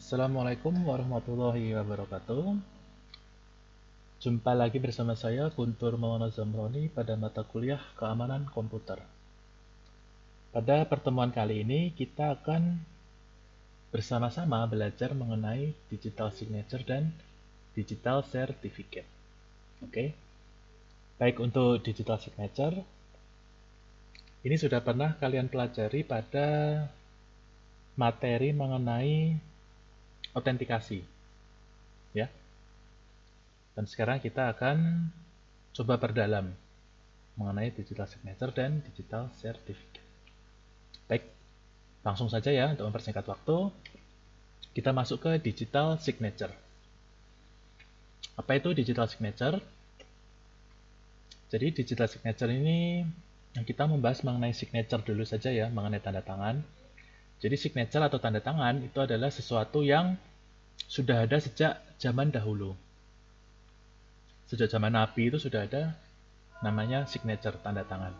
Assalamualaikum warahmatullahi wabarakatuh. Jumpa lagi bersama saya Guntur Maulana Zamroni pada mata kuliah Keamanan Komputer. Pada pertemuan kali ini kita akan bersama-sama belajar mengenai digital signature dan digital certificate. Oke. Baik, untuk digital signature ini sudah pernah kalian pelajari pada materi mengenai autentikasi. Ya. Dan sekarang kita akan coba perdalam mengenai digital signature dan digital certificate. Baik, langsung saja ya untuk mempersingkat waktu. Kita masuk ke digital signature. Apa itu digital signature? Jadi digital signature ini yang kita membahas mengenai signature dulu saja ya, mengenai tanda tangan. Jadi signature atau tanda tangan itu adalah sesuatu yang sudah ada sejak zaman dahulu. Sejak zaman Nabi itu sudah ada namanya signature, tanda tangan.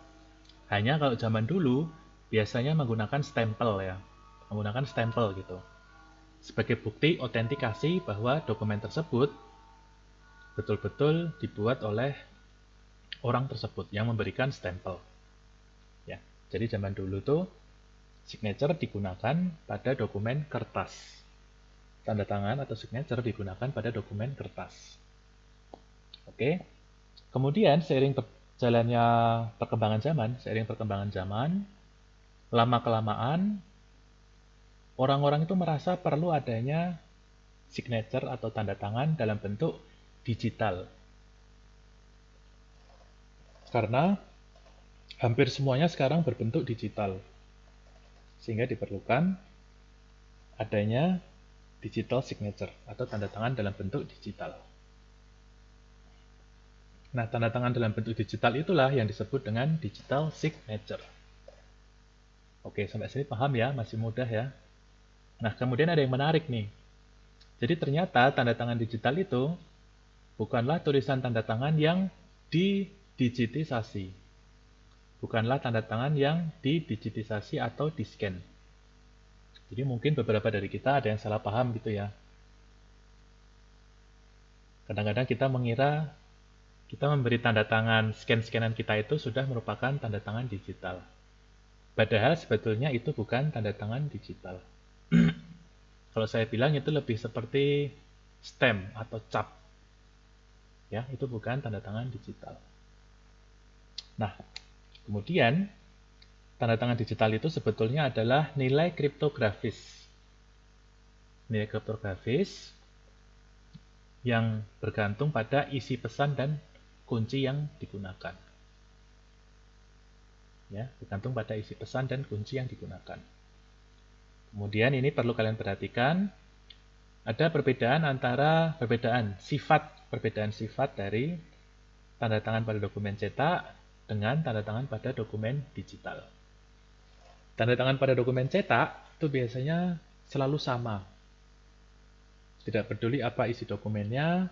Hanya kalau zaman dulu biasanya menggunakan stempel ya, menggunakan stempel gitu. Sebagai bukti autentikasi bahwa dokumen tersebut betul-betul dibuat oleh orang tersebut yang memberikan stempel. Ya, jadi zaman dulu tuh signature digunakan pada dokumen kertas. Tanda tangan atau signature digunakan pada dokumen kertas. Oke. Kemudian seiring berjalannya perkembangan zaman, lama-kelamaan orang-orang itu merasa perlu adanya signature atau tanda tangan dalam bentuk digital. Karena hampir semuanya sekarang berbentuk digital. Sehingga diperlukan adanya digital signature atau tanda tangan dalam bentuk digital. Nah, tanda tangan dalam bentuk digital itulah yang disebut dengan digital signature. Oke, sampai sini paham ya? Masih mudah ya? Nah, kemudian ada yang menarik nih. Jadi ternyata tanda tangan digital itu bukanlah tulisan tanda tangan yang didigitisasi. Bukanlah tanda tangan yang didigitisasi atau di-scan. Jadi mungkin beberapa dari kita ada yang salah paham gitu ya. Kadang-kadang kita mengira kita memberi tanda tangan scan-scanan kita itu sudah merupakan tanda tangan digital. Padahal sebetulnya itu bukan tanda tangan digital. Kalau saya bilang itu lebih seperti stamp atau cap. Ya, itu bukan tanda tangan digital. Nah, kemudian tanda tangan digital itu sebetulnya adalah nilai kriptografis. Nilai kriptografis yang bergantung pada isi pesan dan kunci yang digunakan. Ya, bergantung pada isi pesan dan kunci yang digunakan. Kemudian ini perlu kalian perhatikan, ada perbedaan sifat dari tanda tangan pada dokumen cetak dengan tanda tangan pada dokumen digital. Tanda tangan pada dokumen cetak itu biasanya selalu sama. Tidak peduli apa isi dokumennya,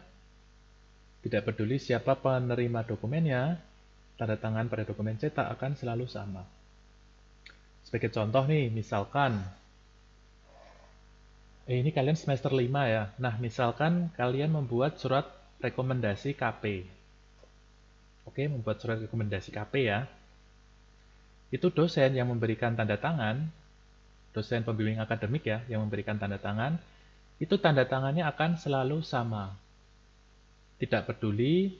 tidak peduli siapa penerima dokumennya, tanda tangan pada dokumen cetak akan selalu sama. Sebagai contoh nih, misalkan ini kalian semester 5 ya. Nah, misalkan kalian membuat surat rekomendasi KP. Oke, membuat surat rekomendasi KP ya. Itu dosen yang memberikan tanda tangan, dosen pembimbing akademik ya, yang memberikan tanda tangan, itu tanda tangannya akan selalu sama. Tidak peduli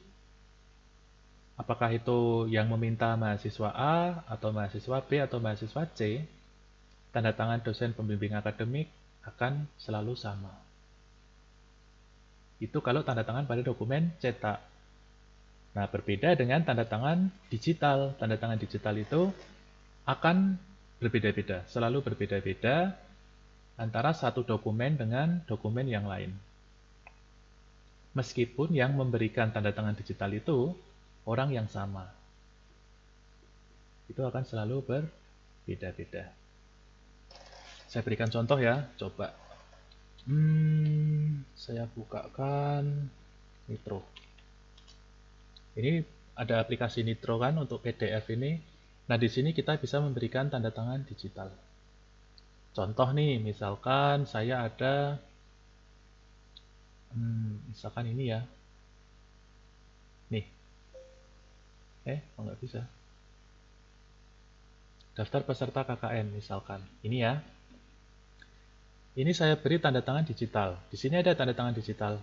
apakah itu yang meminta mahasiswa A, atau mahasiswa B, atau mahasiswa C, tanda tangan dosen pembimbing akademik akan selalu sama. Itu kalau tanda tangan pada dokumen cetak. Nah, berbeda dengan tanda tangan digital. Tanda tangan digital itu akan berbeda-beda, selalu berbeda-beda antara satu dokumen dengan dokumen yang lain. Meskipun yang memberikan tanda tangan digital itu orang yang sama. Itu akan selalu berbeda-beda. Saya berikan contoh ya, coba. Saya bukakan Nitro. Ini ada aplikasi Nitro kan untuk PDF ini. Nah, di sini kita bisa memberikan tanda tangan digital. Contoh nih, misalkan saya ada Misalkan ini ya. Nih. Kok nggak bisa? Daftar peserta KKN misalkan. Ini ya. Ini saya beri tanda tangan digital. Di sini ada tanda tangan digital.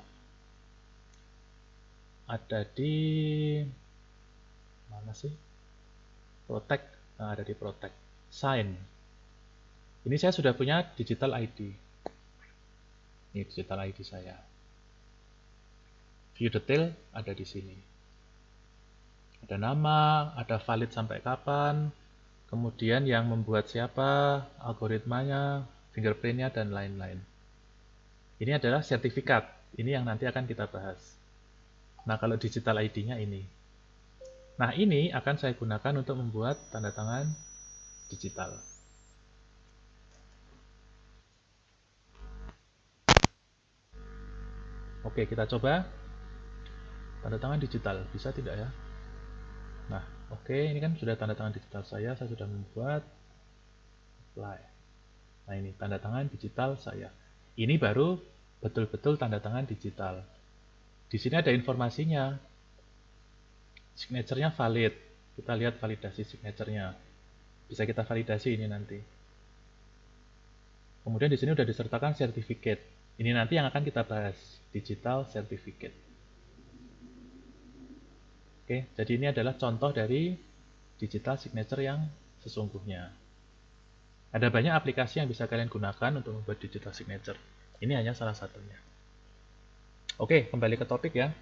Ada di mana sih? Protect. Nah, ada di Protect. Sign. Ini saya sudah punya digital ID. Ini digital ID saya. View detail ada di sini. Ada nama, ada valid sampai kapan, kemudian yang membuat siapa, algoritmanya, fingerprintnya, dan lain-lain. Ini adalah sertifikat. Ini yang nanti akan kita bahas. Nah, kalau digital ID-nya ini. Nah, ini akan saya gunakan untuk membuat tanda tangan digital. Oke, kita coba tanda tangan digital. Bisa tidak ya? Nah, oke, ini kan sudah tanda tangan digital saya sudah membuat apply. Nah, ini tanda tangan digital saya. Ini baru betul-betul tanda tangan digital. Di sini ada informasinya. Signature-nya valid. Kita lihat validasi signature-nya. Bisa kita validasi ini nanti. Kemudian di sini sudah disertakan sertifikat. Ini nanti yang akan kita bahas, digital certificate. Oke, jadi ini adalah contoh dari digital signature yang sesungguhnya. Ada banyak aplikasi yang bisa kalian gunakan untuk membuat digital signature. Ini hanya salah satunya. Oke, kembali ke topik ya.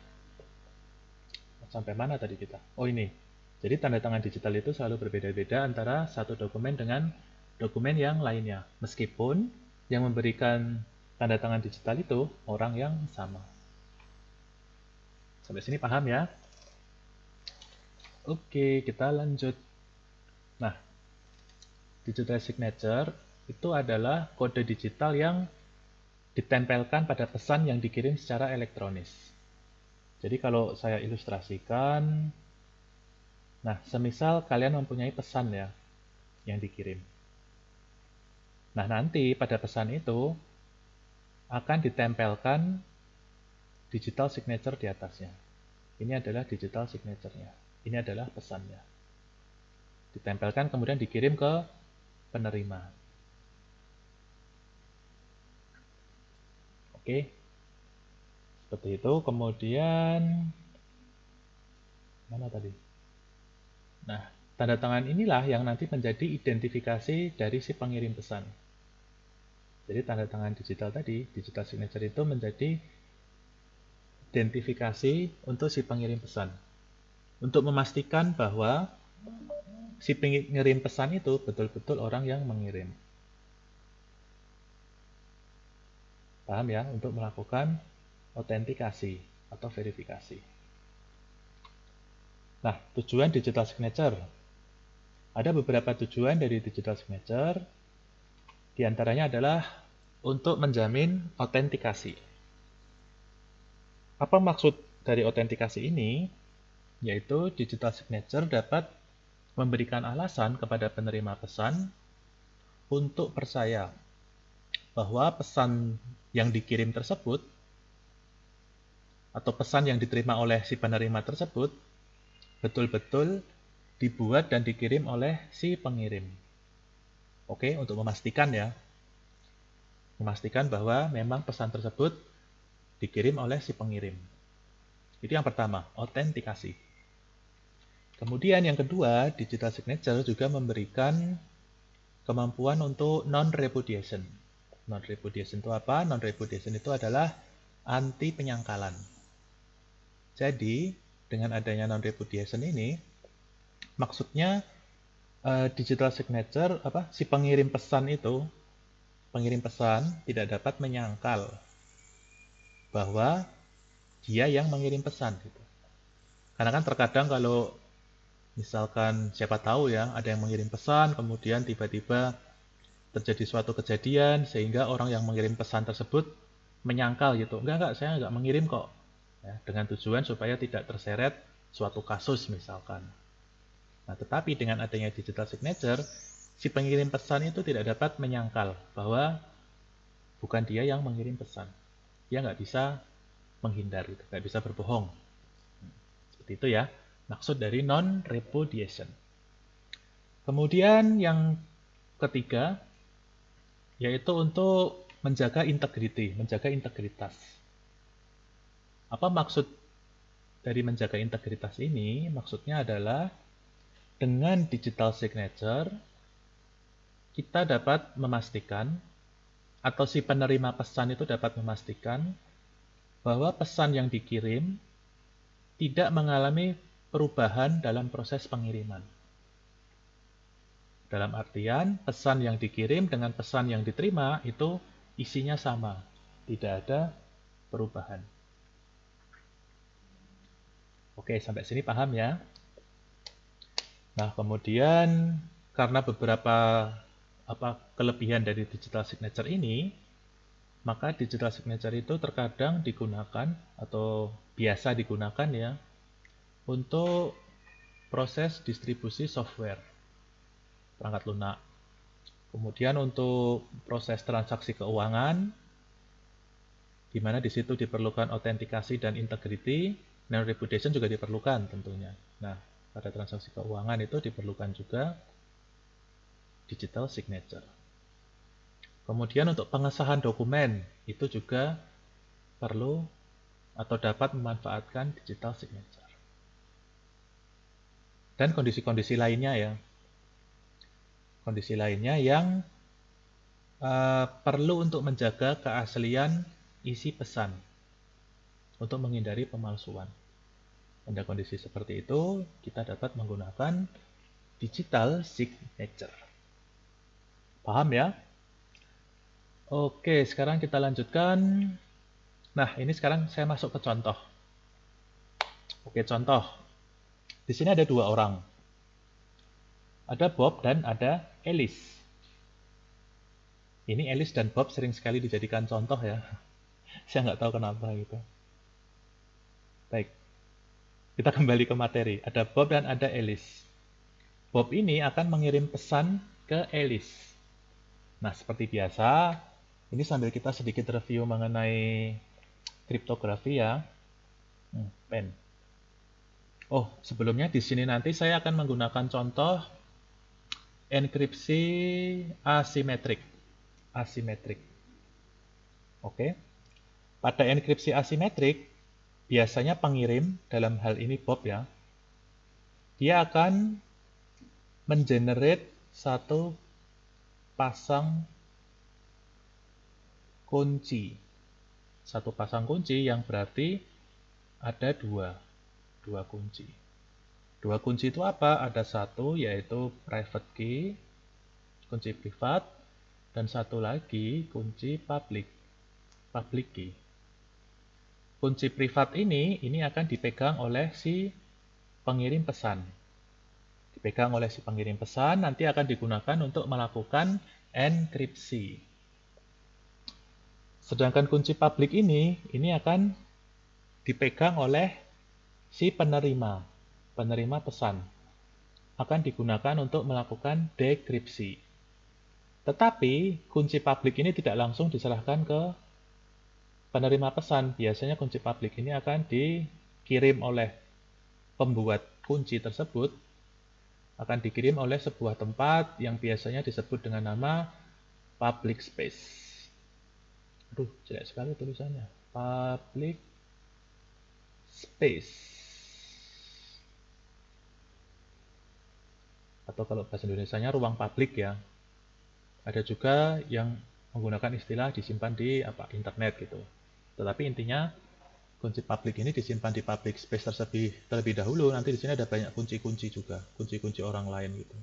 Sampai mana tadi kita? Oh ini. Jadi tanda tangan digital itu selalu berbeda-beda antara satu dokumen dengan dokumen yang lainnya. Meskipun yang memberikan tanda tangan digital itu orang yang sama. Sampai sini paham ya? Oke, kita lanjut. Nah, digital signature itu adalah kode digital yang ditempelkan pada pesan yang dikirim secara elektronis. Jadi kalau saya ilustrasikan, nah semisal kalian mempunyai pesan ya, yang dikirim. Nah nanti pada pesan itu akan ditempelkan digital signature di atasnya. Ini adalah digital signature-nya. Ini adalah pesannya. Ditempelkan kemudian dikirim ke penerima. Oke. Seperti itu. Kemudian mana tadi? Nah, tanda tangan inilah yang nanti menjadi identifikasi dari si pengirim pesan. Jadi tanda tangan digital tadi, digital signature itu menjadi identifikasi untuk si pengirim pesan. Untuk memastikan bahwa si pengirim pesan itu betul-betul orang yang mengirim. Paham ya? Untuk melakukan autentikasi atau verifikasi. Nah, tujuan digital signature. Ada beberapa tujuan dari digital signature. Di antaranya adalah untuk menjamin autentikasi. Apa maksud dari autentikasi ini? Yaitu digital signature dapat memberikan alasan kepada penerima pesan untuk percaya bahwa pesan yang dikirim tersebut atau pesan yang diterima oleh si penerima tersebut betul-betul dibuat dan dikirim oleh si pengirim. Oke, untuk memastikan ya. Memastikan bahwa memang pesan tersebut dikirim oleh si pengirim. Itu yang pertama, autentikasi. Kemudian yang kedua, digital signature juga memberikan kemampuan untuk non-repudiation. Non-repudiation itu apa? Non-repudiation itu adalah anti penyangkalan. Jadi, dengan adanya non-repudiation ini, maksudnya digital signature, si pengirim pesan itu, pengirim pesan tidak dapat menyangkal bahwa dia yang mengirim pesan. Gitu. Karena kan terkadang kalau misalkan siapa tahu ya, ada yang mengirim pesan, kemudian tiba-tiba terjadi suatu kejadian sehingga orang yang mengirim pesan tersebut menyangkal gitu. Enggak, saya enggak mengirim kok. Ya, dengan tujuan supaya tidak terseret suatu kasus misalkan. Nah, tetapi dengan adanya digital signature, si pengirim pesan itu tidak dapat menyangkal bahwa bukan dia yang mengirim pesan. Dia nggak bisa menghindar, gitu. Nggak bisa berbohong. Seperti itu ya, maksud dari non-repudiation. Kemudian yang ketiga, yaitu untuk menjaga integriti, menjaga integritas. Apa maksud dari menjaga integritas ini? Maksudnya adalah dengan digital signature, kita dapat memastikan, atau si penerima pesan itu dapat memastikan, bahwa pesan yang dikirim tidak mengalami perubahan dalam proses pengiriman. Dalam artian, pesan yang dikirim dengan pesan yang diterima itu isinya sama, tidak ada perubahan. Oke, sampai sini paham ya? Nah, kemudian karena beberapa kelebihan dari digital signature ini, maka digital signature itu terkadang digunakan atau biasa digunakan ya untuk proses distribusi software perangkat lunak. Kemudian untuk proses transaksi keuangan, di mana di situ diperlukan autentikasi dan integrity, non-repudiation juga diperlukan tentunya. Nah, pada transaksi keuangan itu diperlukan juga digital signature. Kemudian untuk pengesahan dokumen, itu juga perlu atau dapat memanfaatkan digital signature. Dan kondisi-kondisi lainnya ya. Kondisi lainnya yang perlu untuk menjaga keaslian isi pesan untuk menghindari pemalsuan. Pada kondisi seperti itu, kita dapat menggunakan digital signature. Paham ya? Oke, sekarang kita lanjutkan. Nah, ini sekarang saya masuk ke contoh. Oke, contoh. Di sini ada dua orang. Ada Bob dan ada Alice. Ini Alice dan Bob sering sekali dijadikan contoh ya. Saya nggak tahu kenapa gitu. Baik, kita kembali ke materi. Ada Bob dan ada Alice. Bob ini akan mengirim pesan ke Alice. Nah, seperti biasa, ini sambil kita sedikit review mengenai kriptografi ya. Pen. Oh, sebelumnya di sini nanti saya akan menggunakan contoh enkripsi asimetrik. Oke. Pada enkripsi asimetrik, biasanya pengirim, dalam hal ini Bob ya, dia akan mengenerate satu pasang kunci. Satu pasang kunci yang berarti ada dua kunci. Dua kunci itu apa? Ada satu yaitu private key, kunci privat, dan satu lagi kunci public key. Kunci privat ini akan dipegang oleh si pengirim pesan. Dipegang oleh si pengirim pesan, nanti akan digunakan untuk melakukan enkripsi. Sedangkan kunci public ini akan dipegang oleh si penerima pesan. Akan digunakan untuk melakukan dekripsi. Tetapi kunci public ini tidak langsung diserahkan ke penerima pesan. Biasanya kunci public ini akan dikirim oleh pembuat kunci tersebut, akan dikirim oleh sebuah tempat yang biasanya disebut dengan nama public space. Aduh, jelek sekali tulisannya. Public space. Atau kalau bahasa Indonesianya ruang publik ya. Ada juga yang menggunakan istilah disimpan di internet gitu. Tetapi intinya kunci publik ini disimpan di public space terlebih dahulu. Nanti di sini ada banyak kunci-kunci juga, kunci-kunci orang lain gitu.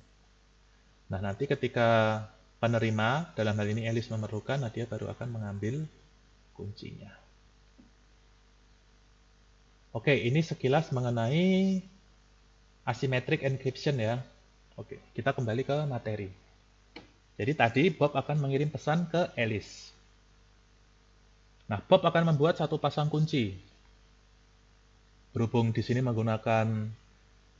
Nah, nanti ketika penerima, dalam hal ini Alice memerlukan, nah dia baru akan mengambil kuncinya. Oke, ini sekilas mengenai asymmetric encryption ya. Oke, kita kembali ke materi. Jadi tadi Bob akan mengirim pesan ke Alice. Nah, Bob akan membuat satu pasang kunci. Berhubung di sini menggunakan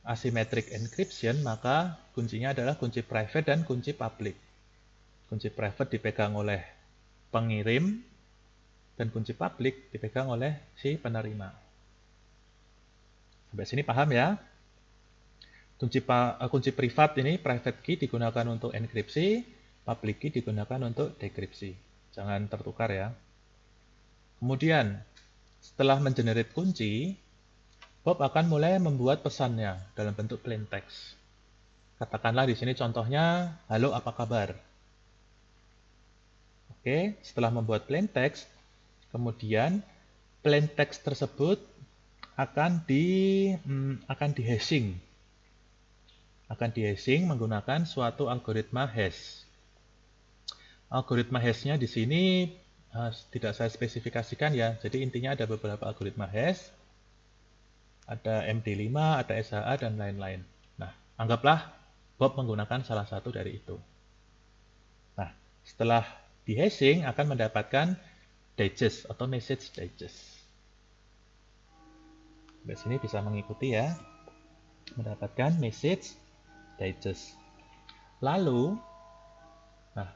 asymmetric encryption, maka kuncinya adalah kunci private dan kunci public. Kunci private dipegang oleh pengirim, dan kunci publik dipegang oleh si penerima. Sampai sini paham ya? Kunci privat ini, private key, digunakan untuk enkripsi, public key digunakan untuk dekripsi. Jangan tertukar ya. Kemudian, setelah mengenerate kunci, Bob akan mulai membuat pesannya dalam bentuk plain text. Katakanlah di sini contohnya, halo apa kabar? Oke, setelah membuat plain text, kemudian plain text tersebut akan di-hashing. Akan di-hashing menggunakan suatu algoritma hash. Algoritma hash-nya di sini tidak saya spesifikasikan ya. Jadi intinya ada beberapa algoritma hash. Ada MD5, ada SHA, dan lain-lain. Nah, anggaplah Bob menggunakan salah satu dari itu. Nah, setelah di-hashing akan mendapatkan digest atau message digest. Di sini bisa mengikuti ya. Mendapatkan message digest. Lalu,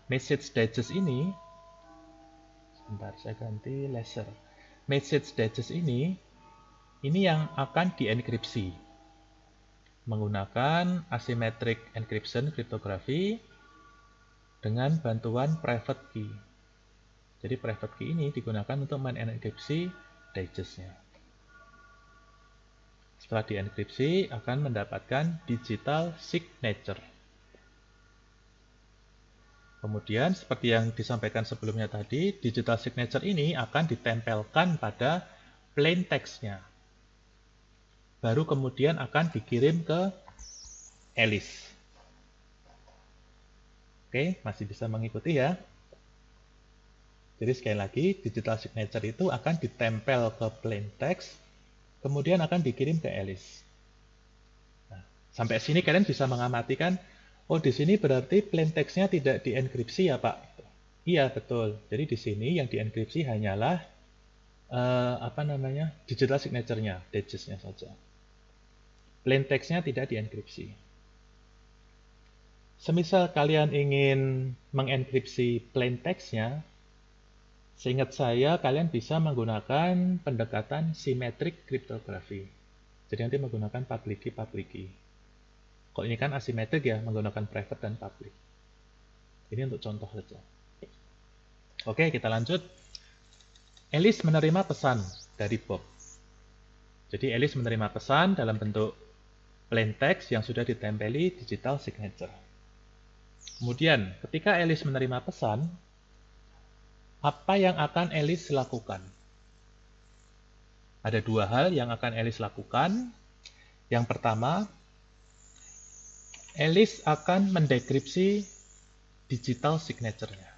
message digest ini, sebentar saya ganti laser. Message digest ini yang akan dienkripsi menggunakan asymmetric encryption cryptography dengan bantuan private key. Jadi private key ini digunakan untuk menenkripsi digestnya. Setelah dienkripsi akan mendapatkan digital signature. Kemudian seperti yang disampaikan sebelumnya tadi, digital signature ini akan ditempelkan pada plain text-nya. Baru kemudian akan dikirim ke Alice. Oke, masih bisa mengikuti ya. Jadi sekali lagi, digital signature itu akan ditempel ke plain text, kemudian akan dikirim ke Alice. Nah, sampai sini kalian bisa mengamati kan, oh di sini berarti plain text-nya tidak dienkripsi ya Pak? Iya betul. Jadi di sini yang dienkripsi hanyalah digital signature-nya, digest-nya saja. Plain text-nya tidak dienkripsi. Semisal kalian ingin mengenkripsi plain text-nya, seingat saya kalian bisa menggunakan pendekatan symmetric cryptography. Jadi nanti menggunakan public key. Kalau ini kan asimetrik ya, menggunakan private dan public. Ini untuk contoh saja. Oke, kita lanjut. Alice menerima pesan dari Bob. Jadi Alice menerima pesan dalam bentuk plain text yang sudah ditempeli digital signature. Kemudian, ketika Alice menerima pesan, apa yang akan Alice lakukan? Ada dua hal yang akan Alice lakukan. Yang pertama, Alice akan mendekripsi digital signature-nya.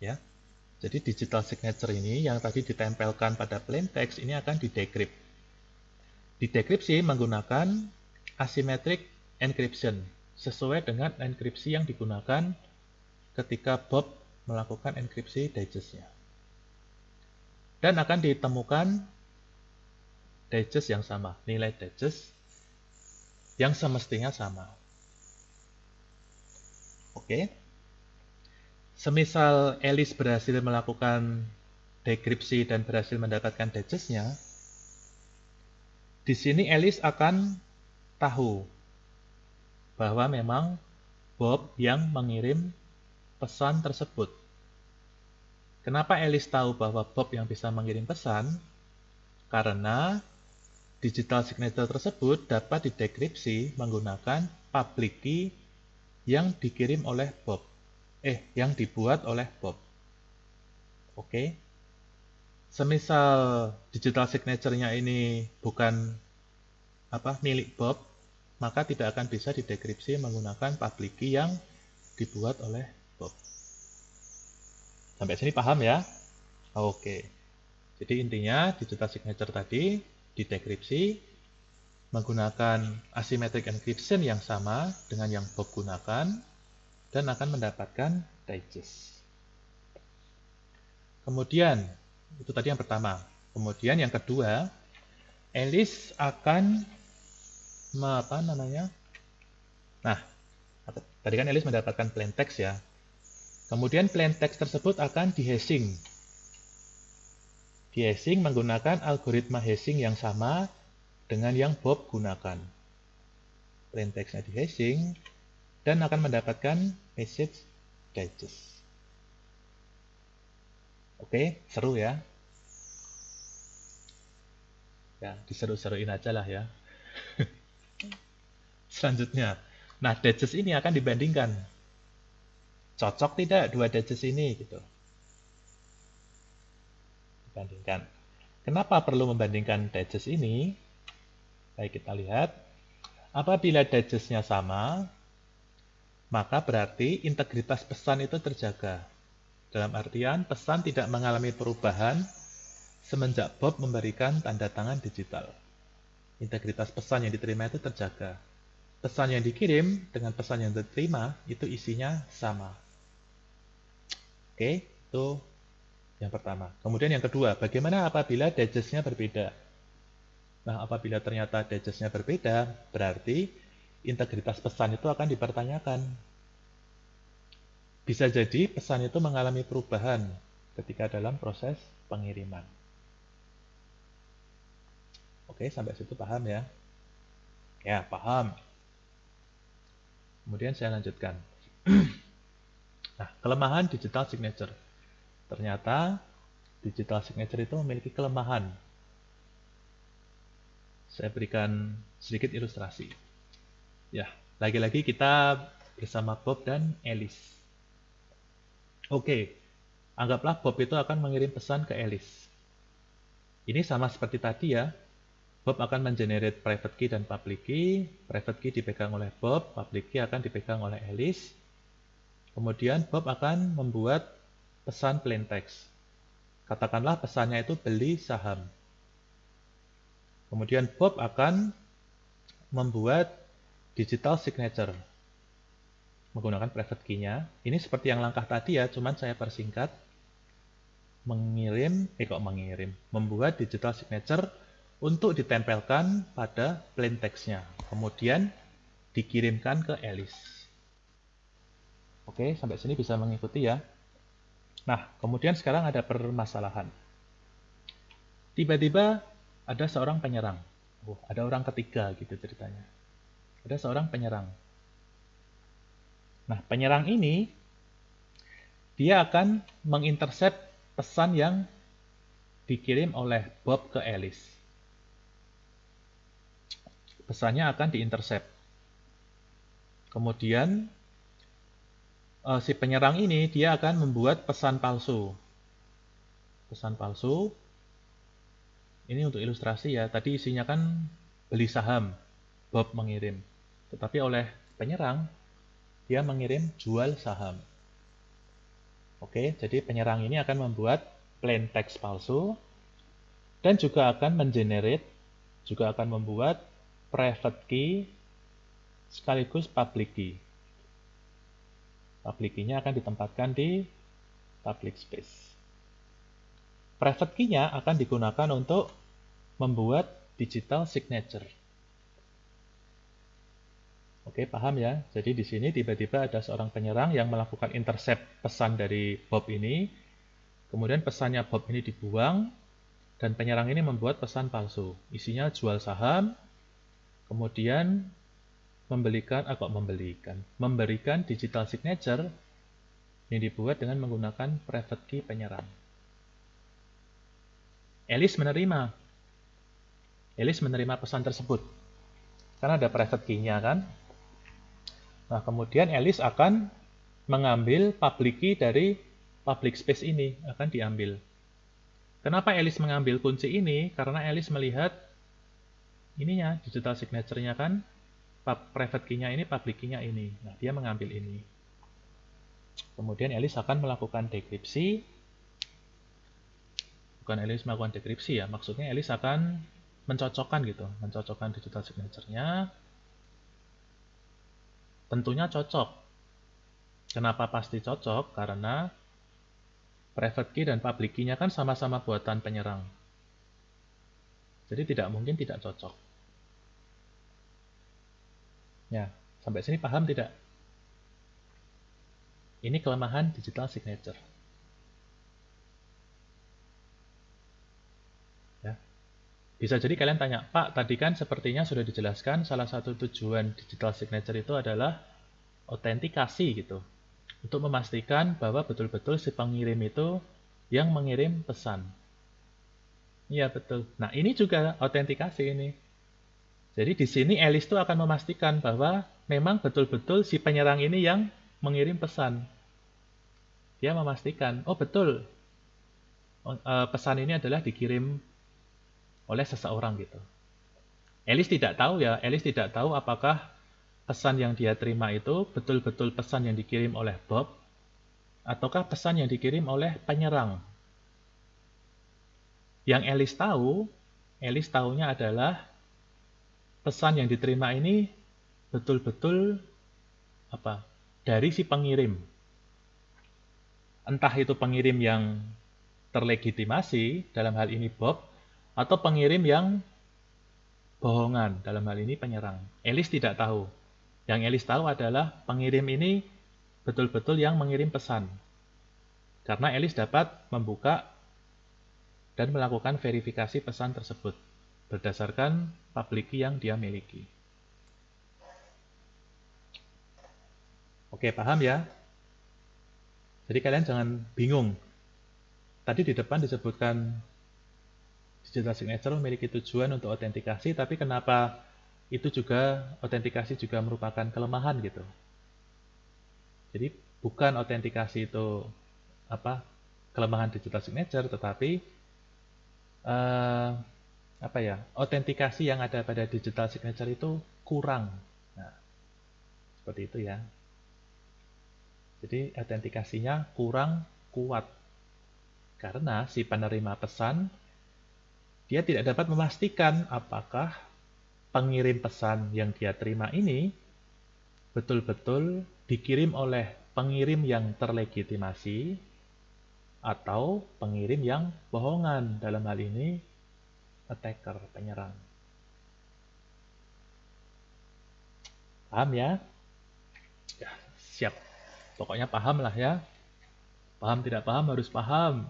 Ya. Jadi digital signature ini yang tadi ditempelkan pada plain text ini akan didekript. Didekripsi menggunakan asymmetric encryption sesuai dengan enkripsi yang digunakan ketika Bob melakukan enkripsi digest-nya. Dan akan ditemukan digest yang sama, nilai digest yang semestinya sama. Oke. Semisal Alice berhasil melakukan dekripsi dan berhasil mendapatkan digest-nya, di sini Alice akan tahu bahwa memang Bob yang mengirim pesan tersebut. Kenapa Alice tahu bahwa Bob yang bisa mengirim pesan? Karena digital signature tersebut dapat didekripsi menggunakan public key yang dikirim oleh Bob. Yang dibuat oleh Bob. Oke. Semisal digital signature-nya ini bukan milik Bob, maka tidak akan bisa didekripsi menggunakan public key yang dibuat oleh Bob. Sampai sini paham ya? Oke. Jadi intinya digital signature tadi didekripsi menggunakan asymmetric encryption yang sama dengan yang Bob gunakan dan akan mendapatkan digest. Kemudian, itu tadi yang pertama. Kemudian yang kedua, Alice akan tadi kan Alice mendapatkan plain text ya. Kemudian plain text tersebut akan di-hashing. Di-hashing menggunakan algoritma hashing yang sama dengan yang Bob gunakan. Plain text-nya di-hashing dan akan mendapatkan message digest. Oke, seru ya. Ya, diseru-seruin aja lah ya. Selanjutnya, nah digest ini akan dibandingkan. Cocok tidak dua digest ini gitu. Dibandingkan. Kenapa perlu membandingkan digest ini? Baik, kita lihat. Apabila digest-nya sama, maka berarti integritas pesan itu terjaga. Dalam artian, pesan tidak mengalami perubahan semenjak Bob memberikan tanda tangan digital. Integritas pesan yang diterima itu terjaga. Pesan yang dikirim dengan pesan yang diterima itu isinya sama. Oke, itu yang pertama. Kemudian yang kedua, bagaimana apabila digest-nya berbeda? Nah, apabila ternyata digest-nya berbeda, berarti integritas pesan itu akan dipertanyakan. Bisa jadi pesan itu mengalami perubahan ketika dalam proses pengiriman. Oke, sampai situ paham ya? Ya, paham. Kemudian saya lanjutkan. Nah, kelemahan digital signature. Ternyata digital signature itu memiliki kelemahan. Saya berikan sedikit ilustrasi. Ya, lagi-lagi kita bersama Bob dan Alice. Oke, anggaplah Bob itu akan mengirim pesan ke Alice. Ini sama seperti tadi ya. Bob akan mengenerate private key dan public key. Private key dipegang oleh Bob, public key akan dipegang oleh Alice. Kemudian Bob akan membuat pesan plain text. Katakanlah pesannya itu beli saham. Kemudian Bob akan membuat digital signature menggunakan private key-nya. Ini seperti yang langkah tadi ya, cuman saya persingkat. Membuat digital signature untuk ditempelkan pada plain text-nya. Kemudian dikirimkan ke Alice. Oke, sampai sini bisa mengikuti ya. Nah, kemudian sekarang ada permasalahan. Tiba-tiba ada seorang penyerang. Ada orang ketiga gitu ceritanya. Ada seorang penyerang. Nah, penyerang ini dia akan mengintercept pesan yang dikirim oleh Bob ke Alice. Pesannya akan diintercept. Kemudian si penyerang ini dia akan membuat pesan palsu. Pesan palsu ini untuk ilustrasi ya. Tadi isinya kan beli saham. Bob mengirim. Tetapi oleh penyerang dia mengirim jual saham. Oke, jadi penyerang ini akan membuat plain text palsu dan juga akan mengenerate, juga akan membuat private key sekaligus public key. Public key-nya akan ditempatkan di public space. Private key-nya akan digunakan untuk membuat digital signature. Oke, paham ya? Jadi di sini tiba-tiba ada seorang penyerang yang melakukan intercept pesan dari Bob ini. Kemudian pesannya Bob ini dibuang dan penyerang ini membuat pesan palsu. Isinya jual saham, kemudian memberikan digital signature yang dibuat dengan menggunakan private key penyerang. Alice menerima pesan tersebut. Karena ada private key-nya kan. Nah, kemudian Alice akan mengambil public key dari public space ini, akan diambil. Kenapa Alice mengambil kunci ini? Karena Alice melihat ininya, digital signature-nya kan, private key-nya ini, public key-nya ini. Nah, dia mengambil ini. Kemudian Alice akan melakukan dekripsi. Bukan Alice melakukan dekripsi ya, maksudnya Alice akan mencocokkan digital signature-nya. Tentunya cocok. Kenapa pasti cocok? Karena private key dan public key-nya kan sama-sama buatan penyerang. Jadi tidak mungkin tidak cocok. Ya, sampai sini paham tidak? Ini kelemahan digital signature. Ya. Bisa jadi kalian tanya, Pak, tadi kan sepertinya sudah dijelaskan salah satu tujuan digital signature itu adalah autentikasi gitu. Untuk memastikan bahwa betul-betul si pengirim itu yang mengirim pesan. Iya, betul. Nah, ini juga autentikasi ini. Jadi di sini Alice itu akan memastikan bahwa memang betul-betul si penyerang ini yang mengirim pesan. Dia memastikan, oh betul, pesan ini adalah dikirim oleh seseorang gitu. Alice tidak tahu ya, Alice tidak tahu apakah pesan yang dia terima itu betul-betul pesan yang dikirim oleh Bob ataukah pesan yang dikirim oleh penyerang. Yang Alice tahunya adalah pesan yang diterima ini betul-betul apa? Dari si pengirim. Entah itu pengirim yang terlegitimasi, dalam hal ini Bob, atau pengirim yang bohongan, dalam hal ini penyerang. Alice tidak tahu. Yang Alice tahu adalah pengirim ini betul-betul yang mengirim pesan. Karena Alice dapat membuka dan melakukan verifikasi pesan tersebut berdasarkan public key yang dia miliki. Oke, paham ya? Jadi kalian jangan bingung. Tadi di depan disebutkan digital signature memiliki tujuan untuk autentikasi, tapi kenapa itu juga autentikasi juga merupakan kelemahan gitu. Jadi bukan autentikasi itu apa kelemahan digital signature, tetapi autentikasi yang ada pada digital signature itu kurang. Nah, seperti itu ya. Jadi autentikasinya kurang kuat karena si penerima pesan dia tidak dapat memastikan apakah pengirim pesan yang dia terima ini betul-betul dikirim oleh pengirim yang terlegitimasi atau pengirim yang bohongan, dalam hal ini attacker, penyerang. Paham ya? Ya, siap. Pokoknya paham lah ya. Paham tidak paham harus paham.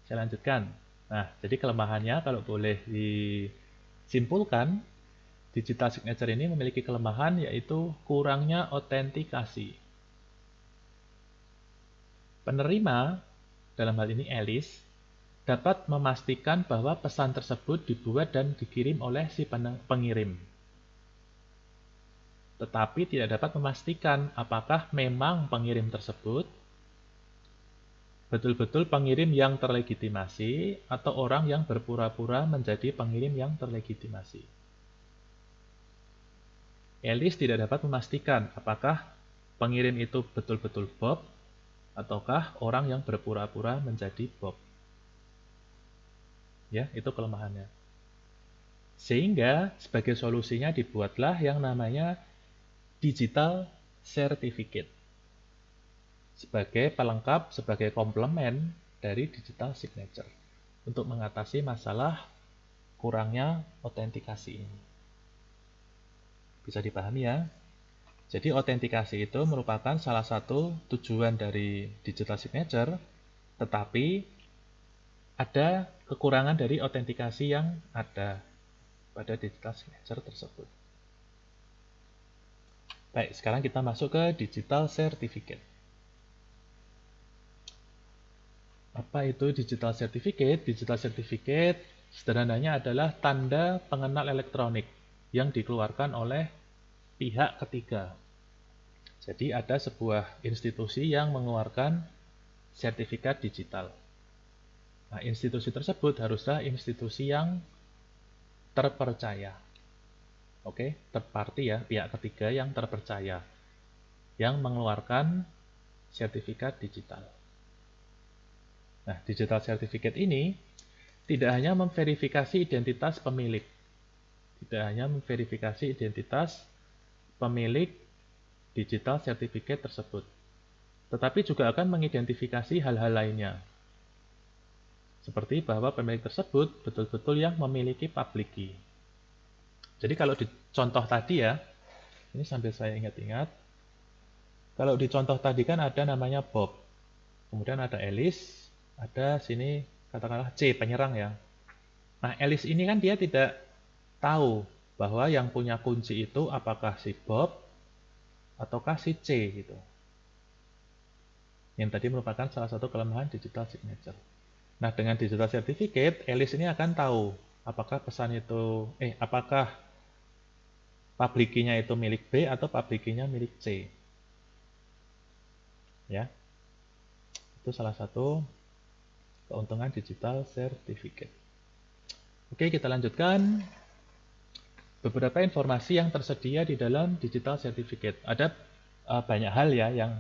Saya lanjutkan. Nah, jadi kelemahannya kalau boleh disimpulkan, digital signature ini memiliki kelemahan yaitu kurangnya autentikasi. Penerima, dalam hal ini Alice, dapat memastikan bahwa pesan tersebut dibuat dan dikirim oleh si pengirim. Tetapi tidak dapat memastikan apakah memang pengirim tersebut betul-betul pengirim yang terlegitimasi atau orang yang berpura-pura menjadi pengirim yang terlegitimasi. Alice tidak dapat memastikan apakah pengirim itu betul-betul Bob ataukah orang yang berpura-pura menjadi Bob. Ya, itu kelemahannya. Sehingga sebagai solusinya dibuatlah yang namanya digital certificate sebagai pelengkap, sebagai komplement dari digital signature untuk mengatasi masalah kurangnya autentikasi ini. Bisa dipahami ya? Jadi autentikasi itu merupakan salah satu tujuan dari digital signature, tetapi ada kekurangan dari autentikasi yang ada pada digital signature tersebut. Baik, sekarang kita masuk ke digital certificate. Apa itu digital certificate? Digital certificate sederhananya adalah tanda pengenal elektronik yang dikeluarkan oleh pihak ketiga. Jadi ada sebuah institusi yang mengeluarkan sertifikat digital. Nah, institusi tersebut haruslah institusi yang terpercaya. Oke, third party ya, pihak ketiga yang terpercaya yang mengeluarkan sertifikat digital. Nah, digital certificate ini tidak hanya memverifikasi identitas pemilik, tidak hanya memverifikasi identitas pemilik digital certificate tersebut, tetapi juga akan mengidentifikasi hal-hal lainnya. Seperti bahwa pemilik tersebut betul-betul yang memiliki public key. Jadi kalau di contoh tadi ya, ini sambil saya ingat-ingat, Kalau di contoh tadi kan ada namanya Bob, kemudian ada Alice, ada sini katakanlah C, penyerang ya. Nah, Alice ini kan dia tidak tahu bahwa yang punya kunci itu apakah si Bob ataukah si C gitu. Yang tadi merupakan salah satu kelemahan digital signature. Nah, dengan digital certificate, Alice ini akan tahu apakah pesan itu, apakah public key-nya itu milik B atau public key-nya milik C. Ya, itu salah satu keuntungan digital certificate. Oke, kita lanjutkan. Beberapa informasi yang tersedia di dalam digital certificate. Ada banyak hal ya yang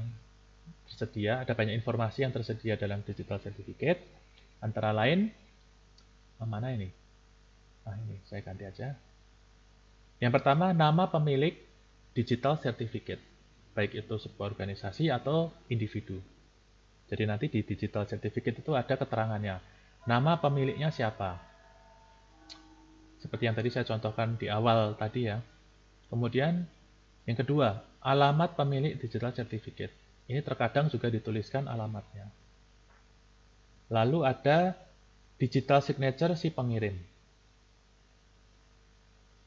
tersedia, ada banyak informasi yang tersedia dalam digital certificate. Antara lain, mana ini? Nah, ini saya ganti aja. Yang pertama, nama pemilik digital certificate, baik itu sebuah organisasi atau individu. Jadi nanti di digital certificate itu ada keterangannya. Nama pemiliknya siapa? Seperti yang tadi saya contohkan di awal tadi ya. Kemudian yang kedua, alamat pemilik digital certificate. Ini terkadang juga dituliskan alamatnya. Lalu ada digital signature si pengirim.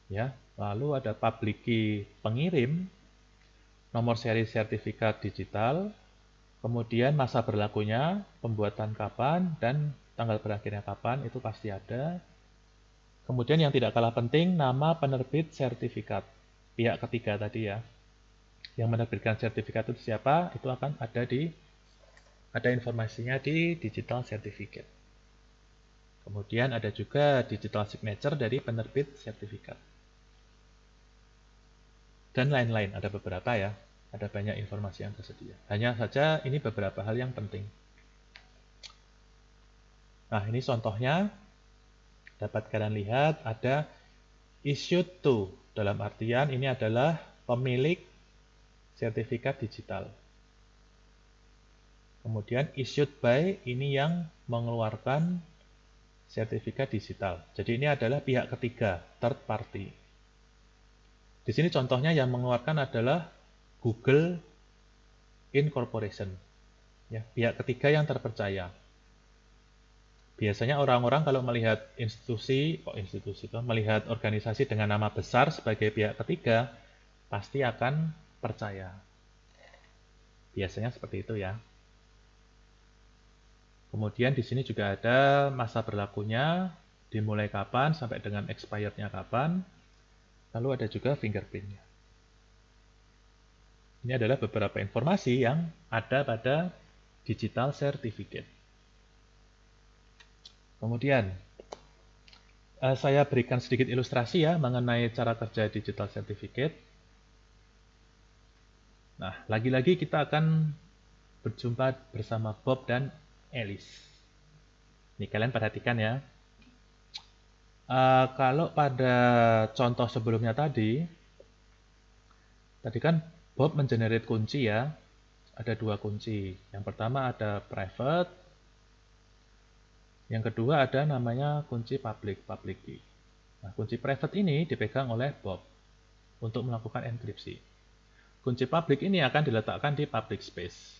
Ya, lalu ada public key pengirim, nomor seri sertifikat digital, kemudian masa berlakunya, pembuatan kapan, dan tanggal berakhirnya kapan, itu pasti ada. Kemudian yang tidak kalah penting, nama penerbit sertifikat. Pihak ketiga tadi ya. Yang menerbitkan sertifikat itu siapa, itu akan ada informasinya di digital certificate. Kemudian ada juga digital signature dari penerbit sertifikat. Dan lain-lain, ada beberapa ya. Ada banyak informasi yang tersedia. Hanya saja ini beberapa hal yang penting. Nah, ini contohnya. Dapat kalian lihat ada issued to, dalam artian ini adalah pemilik sertifikat digital. Kemudian issued by, ini yang mengeluarkan sertifikat digital. Jadi ini adalah pihak ketiga, third party. Di sini contohnya yang mengeluarkan adalah Google Incorporation. Ya, pihak ketiga yang terpercaya. Biasanya orang-orang kalau melihat melihat organisasi dengan nama besar sebagai pihak ketiga, pasti akan percaya. Biasanya seperti itu ya. Kemudian di sini juga ada masa berlakunya, dimulai kapan sampai dengan expirednya kapan. Lalu ada juga fingerprintnya. Ini adalah beberapa informasi yang ada pada digital certificate. Kemudian saya berikan sedikit ilustrasi ya mengenai cara kerja digital certificate. Nah, lagi-lagi kita akan berjumpa bersama Bob dan Alice. Nih, kalian perhatikan ya. Kalau pada contoh sebelumnya tadi kan Bob mengenerate kunci ya. Ada dua kunci. Yang pertama ada private. Yang kedua ada namanya kunci public key. Nah, kunci private ini dipegang oleh Bob untuk melakukan enkripsi. Kunci public ini akan diletakkan di public space,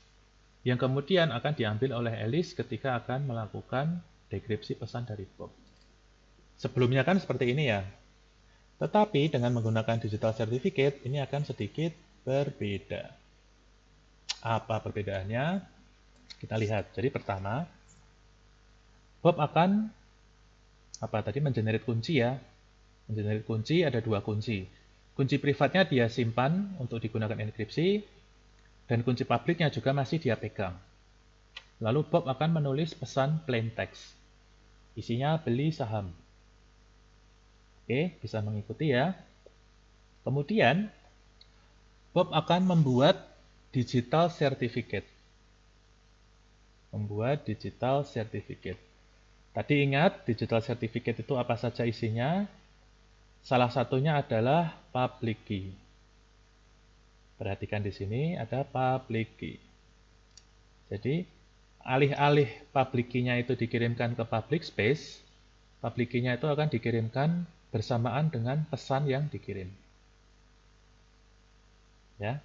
yang kemudian akan diambil oleh Alice ketika akan melakukan dekripsi pesan dari Bob. Sebelumnya kan seperti ini ya. Tetapi dengan menggunakan digital certificate, ini akan sedikit berbeda. Apa perbedaannya? Kita lihat. Jadi pertama, Bob akan mengenerate kunci ya. Mengenerate kunci ada dua kunci. Kunci privatnya dia simpan untuk digunakan enkripsi, dan kunci publiknya juga masih dia pegang. Lalu Bob akan menulis pesan plain text. Isinya beli saham. Oke, bisa mengikuti ya. Kemudian Bob akan membuat digital certificate. Tadi ingat digital certificate itu apa saja isinya? Salah satunya adalah public key. Perhatikan di sini ada public key. Jadi alih-alih public key-nya itu dikirimkan ke public space, public key-nya itu akan dikirimkan bersamaan dengan pesan yang dikirim. Ya.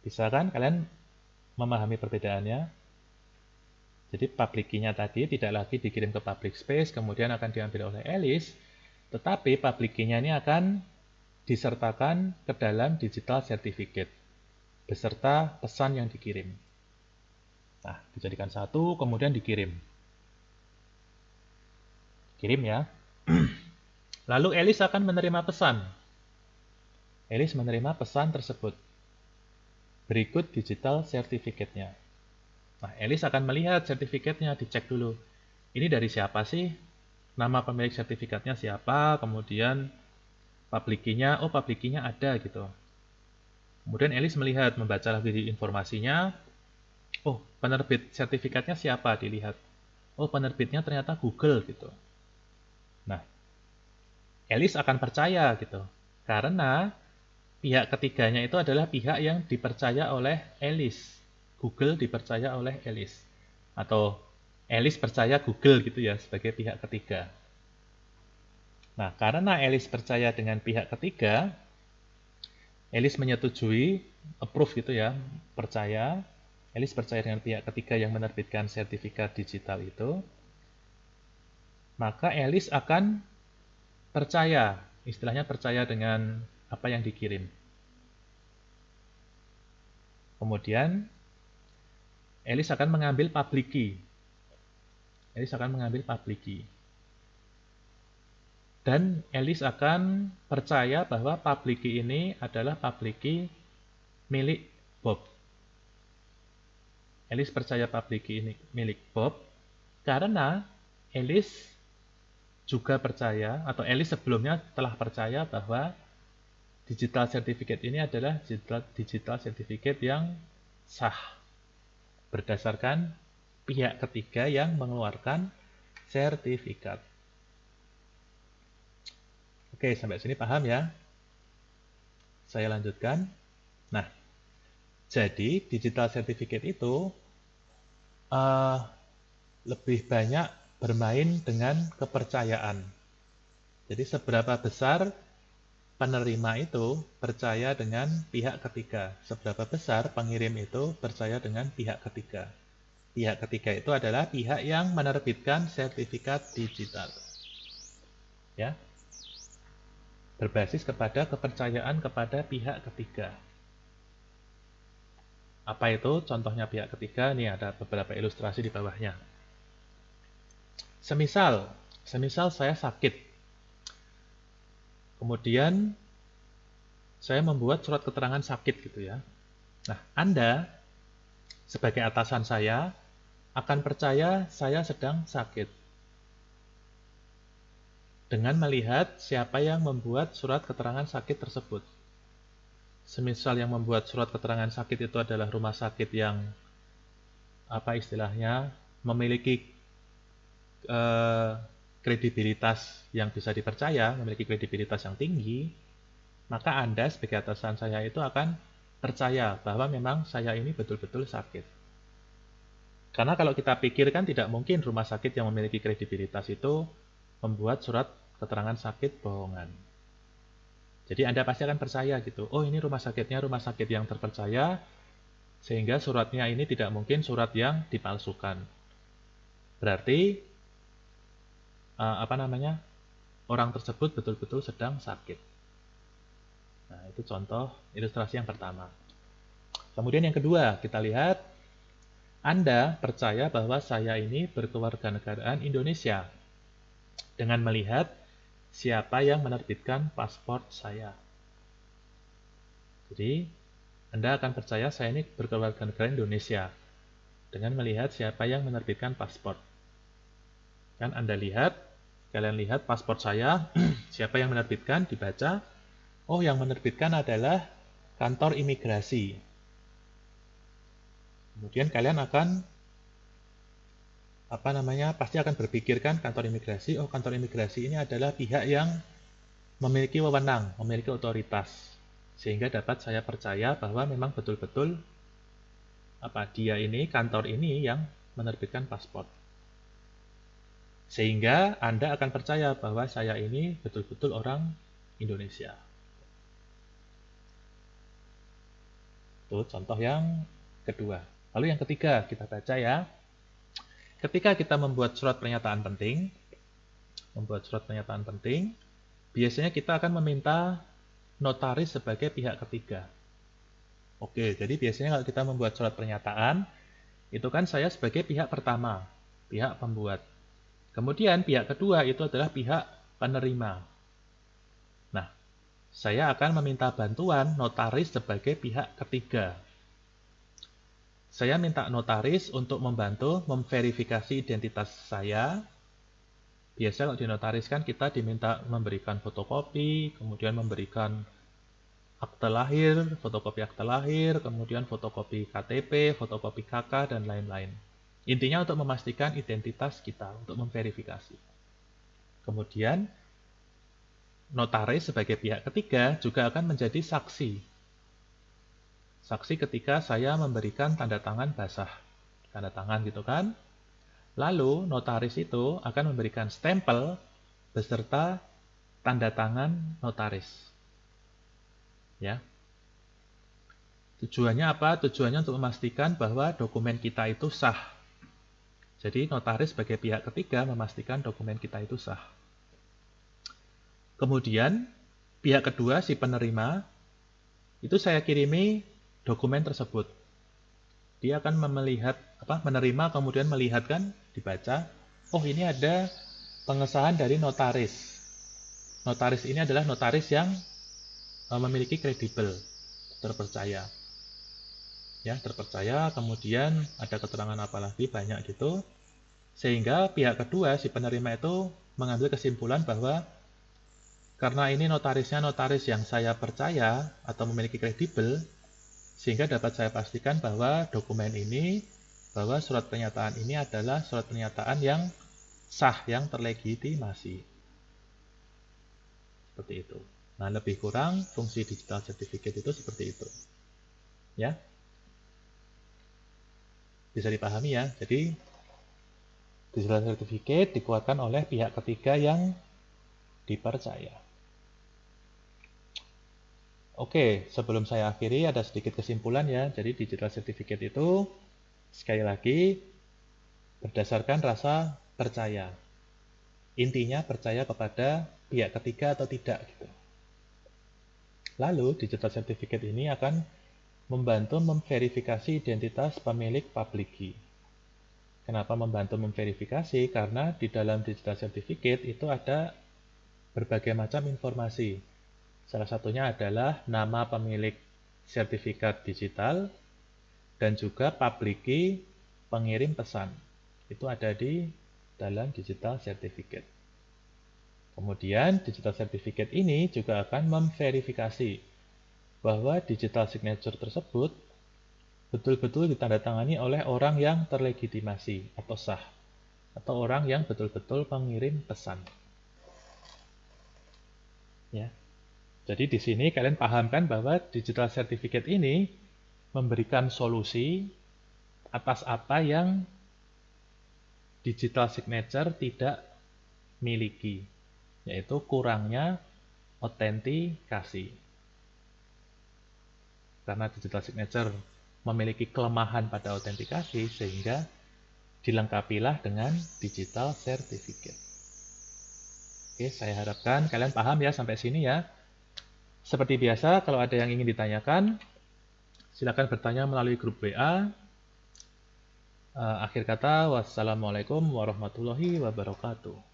Bisa kan kalian memahami perbedaannya? Jadi public key-nya tadi tidak lagi dikirim ke public space, kemudian akan diambil oleh Alice, tetapi public key-nya ini akan disertakan ke dalam digital certificate beserta pesan yang dikirim. Nah, dijadikan satu, kemudian dikirim. Kirim ya. Lalu Alice akan menerima pesan. Alice menerima pesan tersebut. Berikut digital certificate-nya. Nah, Alice akan melihat sertifikatnya, dicek dulu. Ini dari siapa sih? Nama pemilik sertifikatnya siapa? Kemudian public key-nya, oh public key-nya ada gitu. Kemudian Alice melihat, membaca lagi di informasinya. Oh, penerbit sertifikatnya siapa? Dilihat. Oh, penerbitnya ternyata Google gitu. Nah, Alice akan percaya gitu. Karena pihak ketiganya itu adalah pihak yang dipercaya oleh Alice. Google dipercaya oleh Alice. Atau Alice percaya Google gitu ya sebagai pihak ketiga. Nah, karena Alice percaya dengan pihak ketiga, Alice menyetujui, approve gitu ya, percaya. Alice percaya dengan pihak ketiga yang menerbitkan sertifikat digital itu, maka Alice akan percaya, istilahnya percaya dengan apa yang dikirim. Kemudian Alice akan mengambil public key. Alice akan mengambil public key. Dan Alice akan percaya bahwa public key ini adalah public key milik Bob. Alice percaya public key ini milik Bob karena Alice juga percaya, atau Alice sebelumnya telah percaya bahwa digital certificate ini adalah digital certificate yang sah berdasarkan pihak ketiga yang mengeluarkan sertifikat. Oke, sampai sini paham ya? Saya lanjutkan. Nah, jadi digital certificate itu lebih banyak bermain dengan kepercayaan. Jadi seberapa besar penerima itu percaya dengan pihak ketiga, seberapa besar pengirim itu percaya dengan pihak ketiga. Pihak ketiga itu adalah pihak yang menerbitkan sertifikat digital. Ya. Berbasis kepada kepercayaan kepada pihak ketiga. Apa itu contohnya pihak ketiga? Ini ada beberapa ilustrasi di bawahnya. Semisal saya sakit. Kemudian saya membuat surat keterangan sakit gitu ya. Nah, Anda sebagai atasan saya akan percaya saya sedang sakit dengan melihat siapa yang membuat surat keterangan sakit tersebut. Semisal yang membuat surat keterangan sakit itu adalah rumah sakit yang apa istilahnya memiliki kredibilitas yang bisa dipercaya, memiliki kredibilitas yang tinggi, maka Anda sebagai atasan saya itu akan percaya bahwa memang saya ini betul-betul sakit. Karena kalau kita pikirkan tidak mungkin rumah sakit yang memiliki kredibilitas itu membuat surat keterangan sakit bohongan. Jadi Anda pasti akan percaya gitu, oh ini rumah sakitnya rumah sakit yang terpercaya, sehingga suratnya ini tidak mungkin surat yang dipalsukan. Berarti orang tersebut betul-betul sedang sakit. Nah, itu contoh ilustrasi yang pertama. Kemudian yang kedua, kita lihat Anda percaya bahwa saya ini berkewarganegaraan Indonesia dengan melihat siapa yang menerbitkan paspor saya. Jadi, Anda akan percaya saya ini berkewarganegaraan Indonesia dengan melihat siapa yang menerbitkan paspor. Kan Anda lihat, kalian lihat paspor saya, siapa yang menerbitkan, dibaca. Oh, yang menerbitkan adalah kantor imigrasi. Kemudian kalian akan pasti akan berpikirkan kantor imigrasi. Oh, kantor imigrasi ini adalah pihak yang memiliki wewenang, memiliki otoritas, sehingga dapat saya percaya bahwa memang betul-betul dia ini, kantor ini yang menerbitkan paspor. Sehingga Anda akan percaya bahwa saya ini betul-betul orang Indonesia. Itu contoh yang kedua. Lalu yang ketiga, kita baca ya. Ketika kita membuat surat pernyataan penting, biasanya kita akan meminta notaris sebagai pihak ketiga. Oke, jadi biasanya kalau kita membuat surat pernyataan, itu kan saya sebagai pihak pertama, pihak pembuat. Kemudian pihak kedua itu adalah pihak penerima. Nah, saya akan meminta bantuan notaris sebagai pihak ketiga. Saya minta notaris untuk membantu memverifikasi identitas saya. Biasanya kalau di notaris kan kita diminta memberikan fotokopi, kemudian memberikan akte lahir, fotokopi akte lahir, kemudian fotokopi KTP, fotokopi KK, dan lain-lain. Intinya untuk memastikan identitas kita, untuk memverifikasi. Kemudian, notaris sebagai pihak ketiga juga akan menjadi saksi. Saksi ketika saya memberikan tanda tangan basah. Tanda tangan gitu kan. Lalu, notaris itu akan memberikan stempel beserta tanda tangan notaris. Ya. Tujuannya apa? Tujuannya untuk memastikan bahwa dokumen kita itu sah. Jadi notaris sebagai pihak ketiga memastikan dokumen kita itu sah. Kemudian pihak kedua si penerima itu saya kirimi dokumen tersebut. Dia akan menerima kemudian melihat kan, dibaca, oh ini ada pengesahan dari notaris. Notaris ini adalah notaris yang memiliki kredibel, terpercaya. Ya, terpercaya, kemudian ada keterangan apa lagi, banyak gitu. Sehingga pihak kedua, si penerima itu mengambil kesimpulan bahwa karena ini notarisnya notaris yang saya percaya atau memiliki kredibel, sehingga dapat saya pastikan bahwa dokumen ini, bahwa surat pernyataan ini adalah surat pernyataan yang sah, yang terlegitimasi. Seperti itu. Nah, lebih kurang fungsi digital certificate itu seperti itu. Ya. Bisa dipahami ya. Jadi, digital certificate dikuatkan oleh pihak ketiga yang dipercaya. Oke, sebelum saya akhiri ada sedikit kesimpulan ya. Jadi, digital certificate itu sekali lagi berdasarkan rasa percaya. Intinya percaya kepada pihak ketiga atau tidak gitu. Lalu, digital certificate ini akan membantu memverifikasi identitas pemilik public key. Kenapa membantu memverifikasi? Karena di dalam digital certificate itu ada berbagai macam informasi. Salah satunya adalah nama pemilik sertifikat digital dan juga public key pengirim pesan. Itu ada di dalam digital certificate. Kemudian digital certificate ini juga akan memverifikasi bahwa digital signature tersebut betul-betul ditandatangani oleh orang yang terlegitimasi atau sah, atau orang yang betul-betul mengirim pesan. Ya. Jadi di sini kalian pahamkan bahwa digital certificate ini memberikan solusi atas apa yang digital signature tidak miliki, yaitu kurangnya autentikasi. Karena digital signature memiliki kelemahan pada autentikasi, sehingga dilengkapilah dengan digital certificate. Oke, saya harapkan kalian paham ya sampai sini ya. Seperti biasa, kalau ada yang ingin ditanyakan, silakan bertanya melalui grup WA. Akhir kata, wassalamualaikum warahmatullahi wabarakatuh.